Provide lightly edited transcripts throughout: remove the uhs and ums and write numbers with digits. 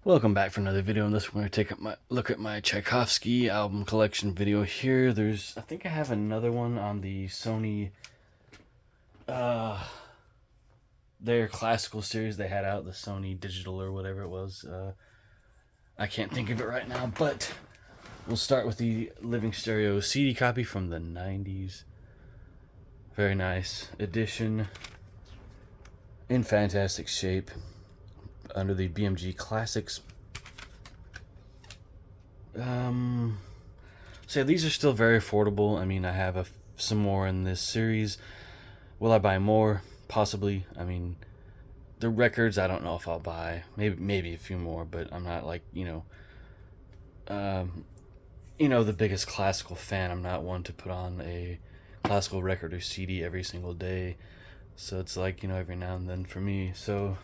Welcome back for another video. In this, we're going to take a look at my Tchaikovsky album collection video here. I think I have another one on the Sony, their classical series they had out, the Sony Digital or whatever it was. I can't think of it right now, but we'll start with the Living Stereo CD copy from the 90s. Very nice edition, in fantastic shape, under the BMG Classics. So these are still very affordable. I mean, I have some more in this series. Will I buy more? Possibly. I mean, the records, I don't know if I'll buy. Maybe a few more, but I'm not like, the biggest classical fan. I'm not one to put on a classical record or CD every single day. So it's like, every now and then for me. So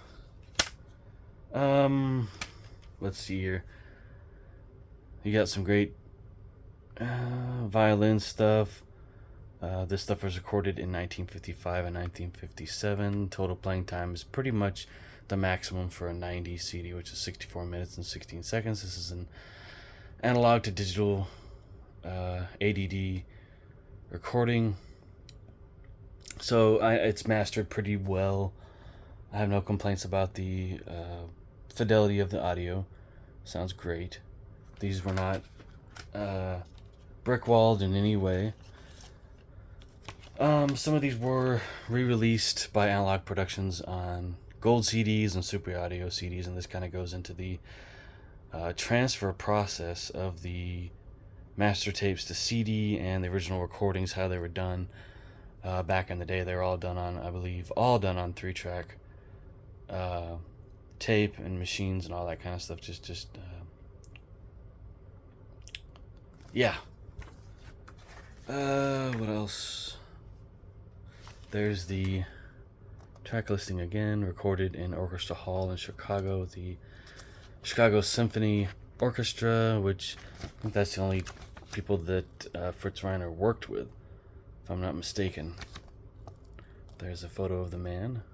let's see here. You got some great violin stuff. This stuff was recorded in 1955 and 1957. Total playing time is pretty much the maximum for a 90s CD, which is 64 minutes and 16 seconds. This is an analog to digital ADD recording. So it's mastered pretty well. I have no complaints about the fidelity of the audio. Sounds great. These were not brick-walled in any way. Some of these were re-released by Analog Productions on gold CDs and Super Audio CDs, and this kind of goes into the transfer process of the master tapes to CD and the original recordings, how they were done back in the day. They were all done on, I believe, 3-track tape and machines and all that kind of stuff. Yeah. What else? There's the track listing again, recorded in Orchestra Hall in Chicago, the Chicago Symphony Orchestra, which I think that's the only people that Fritz Reiner worked with, if I'm not mistaken. There's a photo of the man.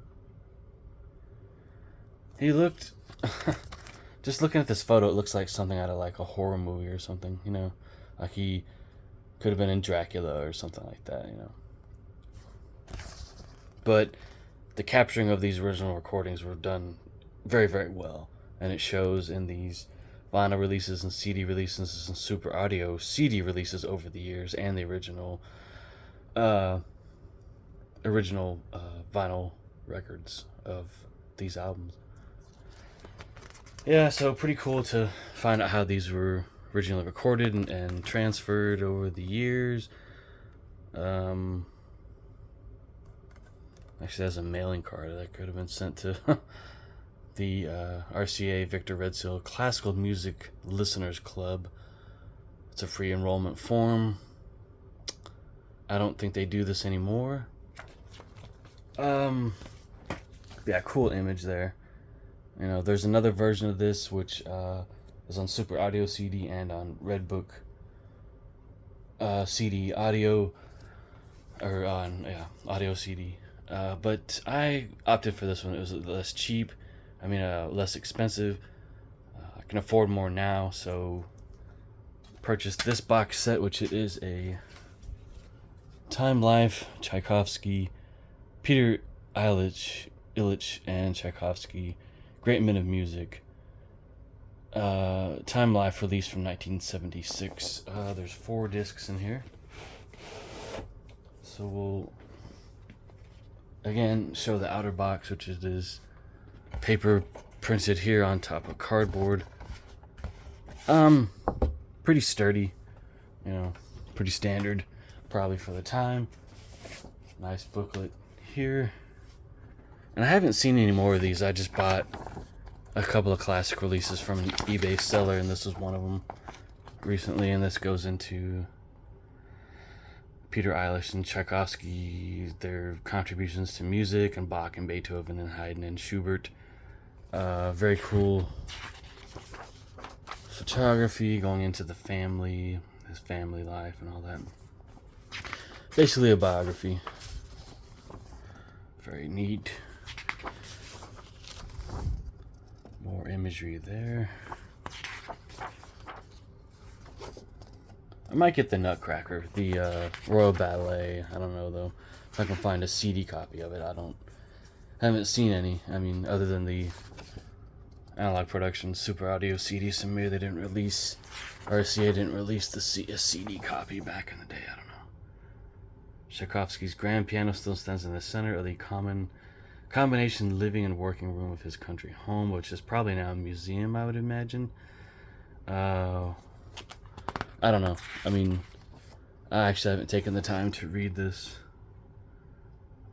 He looked... Just looking at this photo, it looks like something out of like a horror movie or something, Like he could have been in Dracula or something like that, But the capturing of these original recordings were done very, very well. And it shows in these vinyl releases and CD releases and Super Audio CD releases over the years, and the original vinyl records of these albums. Yeah, so pretty cool to find out how these were originally recorded and transferred over the years. Actually, that's a mailing card that could have been sent to the RCA Victor Red Seal Classical Music Listeners Club. It's a free enrollment form. I don't think they do this anymore. Yeah, cool image there. There's another version of this which is on Super Audio CD and on Redbook CD audio, or on audio CD. But I opted for this one. It was less cheap. Less expensive. I can afford more now, so purchased this box set, which it is a Time Life, Tchaikovsky, Peter Illich, and Tchaikovsky. Great Men of Music. Time Life, released from 1976. There's 4 discs in here. So we'll again show the outer box, which is paper printed here on top of cardboard. Pretty sturdy, pretty standard probably for the time. Nice booklet here. And I haven't seen any more of these. I just bought a couple of classic releases from an eBay seller, and this was one of them recently. And this goes into Peter Eilish and Tchaikovsky, their contributions to music, and Bach and Beethoven and Haydn and Schubert. Very cool photography going into the family, his family life and all that. Basically a biography. Very neat. More imagery there. I might get the Nutcracker, the Royal Ballet. I don't know though if I can find a CD copy of it. I haven't seen any. I mean, other than the Analog Production Super Audio CD Samir, they didn't release. RCA didn't release a CD copy back in the day. I don't know. Tchaikovsky's grand piano still stands in the center of the combination living and working room of his country home, which is probably now a museum, I would imagine. I don't know. I mean, I actually haven't taken the time to read this,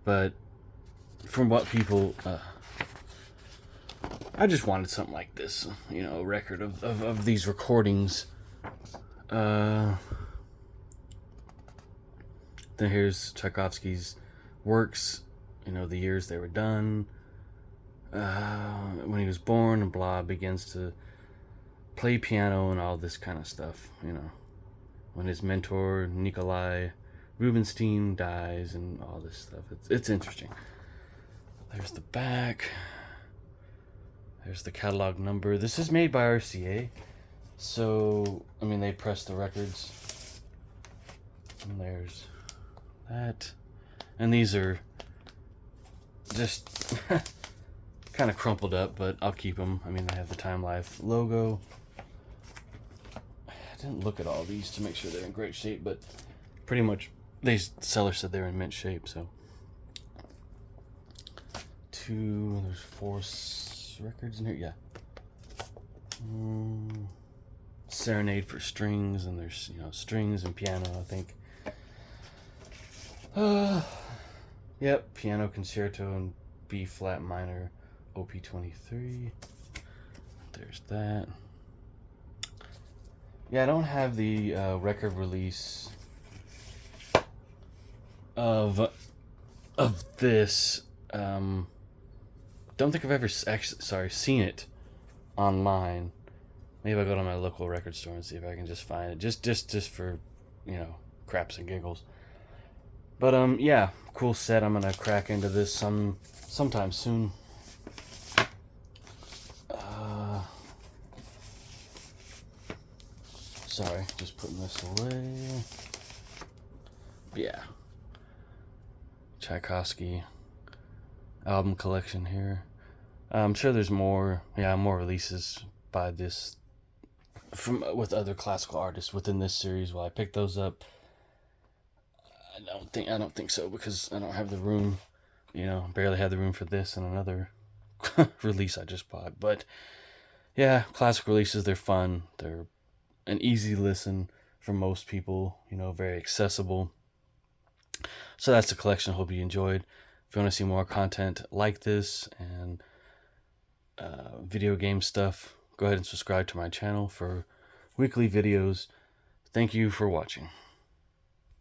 but from what people, I just wanted something like this, you know, a record of these recordings. Then here's Tchaikovsky's works, you know, the years they were done, when he was born, and blah, begins to play piano and all this kind of stuff, you know, when his mentor Nikolai Rubinstein dies and all this stuff. It's interesting. There's the back. There's the catalog number. This is made by RCA, so I mean they press the records. And there's that, and these are just kind of crumpled up, but I'll keep them. I mean, they have the Time Life logo. I didn't look at all these to make sure they're in great shape, but pretty much the seller said they're in mint shape. So there's 4 records in here. Yeah. Serenade for strings, and there's, you know, strings and piano, I think. Yep, piano concerto in B flat minor, OP 23. There's that. Yeah, I don't have the record release of this. Don't think I've ever seen it online. Maybe I'll go to my local record store and see if I can just find it. Just for, you know, craps and giggles. But yeah, cool set. I'm gonna crack into this sometime soon. Sorry, just putting this away. Yeah. Tchaikovsky album collection here. I'm sure there's more releases by this with other classical artists within this series. Will I pick those up? I don't think so, because I don't have the room. You know, barely have the room for this and another release I just bought. But yeah, classic releases, they're fun. They're an easy listen for most people, you know, very accessible. So that's the collection. Hope you enjoyed. If you want to see more content like this and video game stuff, go ahead and subscribe to my channel for weekly videos. Thank you for watching.